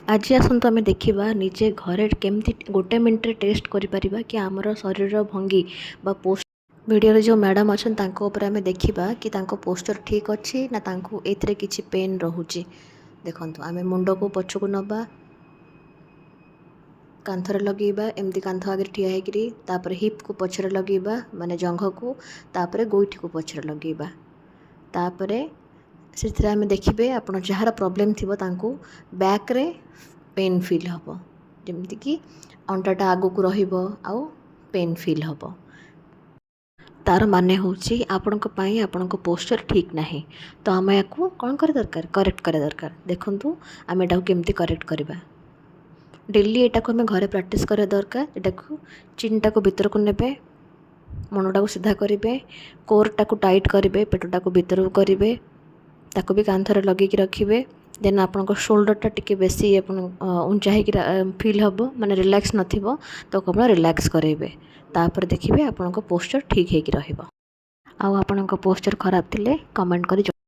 आज आसतु आम देखा निजे घरे केमती गोटे मिनट टेस्ट करिपरिबा कि आमर शरीर भंगी बा पोस्ट वीडियो जो मैडम अच्छा आम देखा कि पोस्चर ठीक अच्छी ना ए किसी पेन रोचे। देखो आम मुंड को पछक नवा कांथर लगेबा एमती कांथ आगे ठिया होकर हिप को पछरे लगेबा माने जंघ को तापर गोईठी को पछरे लगेबा तापर से आम देखिए आपड़ जार प्रोब्लेम थी बैक रे पेन फील हम जमती कि अंटाटा आग को रहा पेन फील हम तार माने होची आपण पोस्चर ठीक ना तो आम या कौन कर दरकार करेक्ट करे दरकार। देखु आम एटा केमती करेक्ट करवा डेली एटा को आम घरे प्रैक्टिस करा दरकार। एटा को चिन्टा को भीतर को नेबे मनटा को सीधा करेंगे कोरटा को टाइट करेंगे पेटटा को भीतर को करेंगे ताको भी कांथरे लगे रखिए। देन आपन शोल्डरटा टिके बेसी ऊंचा हो फील हम माने रिलैक्स नथिबो तो कपड़ा रिलैक्स करेंगे तापर देखिए आपन पोस्चर ठीक हो रहा। आपन पोस्चर खराब थिले कमेंट करी